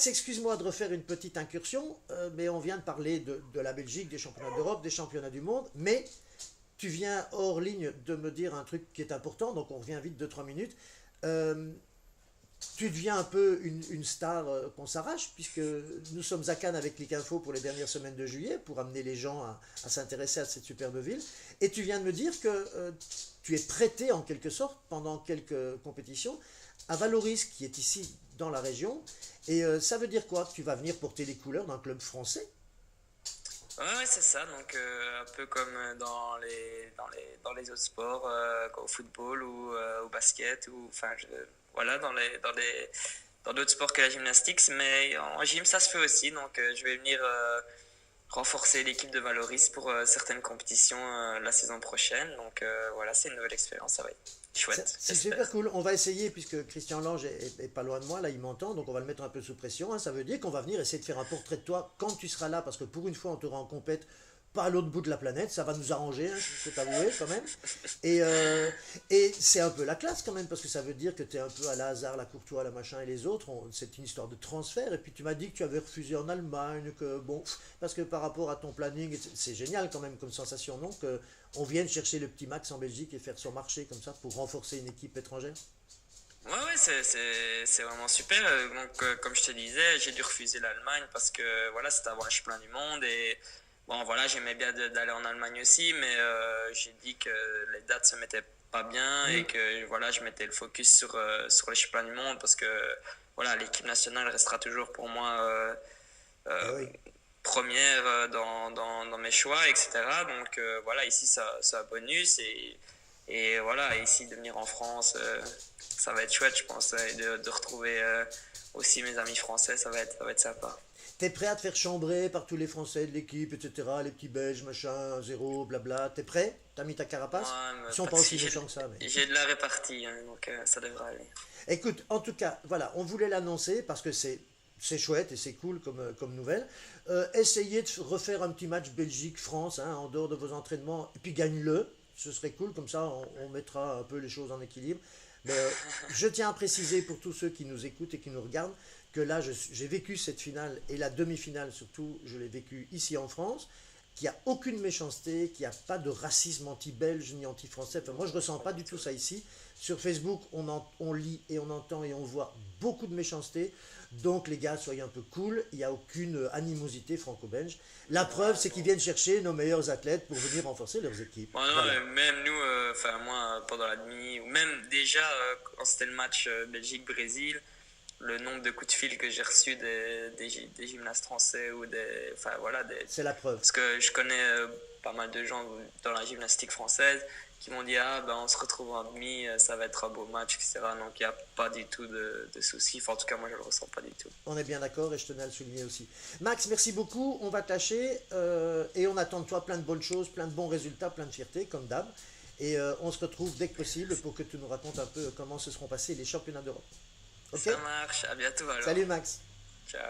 Max, excuse-moi de refaire une petite incursion, mais on vient de parler de la Belgique, des championnats d'Europe, des championnats du monde, mais tu viens hors ligne de me dire un truc qui est important, donc on revient vite 2-3 minutes. Euh, Tu deviens un peu une star qu'on s'arrache, puisque nous sommes à Cannes avec Click-Info pour les dernières semaines de juillet, pour amener les gens à s'intéresser à cette superbe ville. Et tu viens de me dire que tu es prêté en quelque sorte, pendant quelques compétitions, à Valoris, qui est ici dans la région. Et ça veut dire quoi? Que tu vas venir porter les couleurs d'un club français? Ouais, c'est ça. Donc, un peu comme dans les autres sports, au football ou au basket, ou enfin, voilà, dans d'autres sports que la gymnastique. Mais en gym, ça se fait aussi. Donc, je vais venir renforcer l'équipe de Valoris pour certaines compétitions la saison prochaine. Donc, voilà, c'est une nouvelle expérience. Ça va être chouette, C'est super j'espère. cool. On va essayer, puisque Christian Lange est pas loin de moi, là il m'entend, donc on va le mettre un peu sous pression, hein. Ça veut dire qu'on va venir essayer de faire un portrait de toi quand tu seras là, parce que pour une fois on te rend compète pas à l'autre bout de la planète, ça va nous arranger, hein, je peux t'avouer quand même. Et, euh, et c'est un peu la classe quand même, parce que ça veut dire que tu es un peu à la hasard, la Courtois, la machin et les autres, c'est une histoire de transfert. Et puis tu m'as dit que tu avais refusé en Allemagne, que bon, parce que par rapport à ton planning, c'est génial quand même comme sensation, non? Que on vienne chercher le petit Max en Belgique et faire son marché comme ça pour renforcer une équipe étrangère. Ouais, c'est vraiment super. Donc, comme je te disais, j'ai dû refuser l'Allemagne parce que voilà, c'était un voyage plein du monde. Et bon, voilà, j'aimais bien d'aller en Allemagne aussi, mais j'ai dit que les dates se mettaient pas bien et Hmm. que voilà, je mettais le focus sur les championnats du monde parce que voilà, l'équipe nationale restera toujours pour moi Eh euh, oui. première dans mes choix, etc. Donc voilà, ici, ça a bonus et voilà, ici, de venir en France, ça va être chouette, je pense, et de retrouver aussi mes amis français, ça va être sympa. T'es prêt à te faire chambrer par tous les Français de l'équipe, etc., les petits Belges, machin, zéro, blabla. T'es prêt? T'as mis ta carapace? Moi, Ils sont pas pas de aussi soucis, méchants que ça, mais. j'ai de la répartie, hein, donc ça devrait aller. Écoute, en tout cas, voilà, on voulait l'annoncer parce que c'est chouette et c'est cool comme nouvelle. Essayez de refaire un petit match Belgique-France, hein, en dehors de vos entraînements, et puis gagne-le. Ce serait cool, comme ça on mettra un peu les choses en équilibre. Mais je tiens à préciser pour tous ceux qui nous écoutent et qui nous regardent que là, j'ai vécu cette finale et la demi-finale surtout, je l'ai vécu ici en France, qu'il n'y a aucune méchanceté, qu'il n'y a pas de racisme anti-belge ni anti-français. Enfin, moi, je ne ressens pas du tout ça ici. Sur Facebook, on lit et on entend et on voit beaucoup de méchanceté. Donc, les gars, soyez un peu cool. Il n'y a aucune animosité franco-belge. La preuve, Ouais, c'est qu'ils bon. viennent chercher nos meilleurs athlètes pour venir renforcer leurs équipes. Bon, non, Voilà. mais même nous, enfin moi, pendant la demi, ou même déjà quand c'était le match Belgique-Brésil, le nombre de coups de fil que j'ai reçus des gymnastes français ou des, enfin voilà, C'est la preuve. parce que je connais pas mal de gens dans la gymnastique française qui m'ont dit ah ben on se retrouve en demi, ça va être un beau match, etc. Donc il n'y a pas du tout de soucis. Enfin, en tout cas moi je le ressens pas du tout. On est bien d'accord et je tenais à le souligner aussi. Max, merci beaucoup. On va tâcher et on attend de toi plein de bonnes choses, plein de bons résultats, plein de fierté, comme d'hab. Et on se retrouve dès que possible pour que tu nous racontes un peu comment se seront passés les championnats d'Europe. Ok? Ça marche, à bientôt alors. Salut Max. Ciao.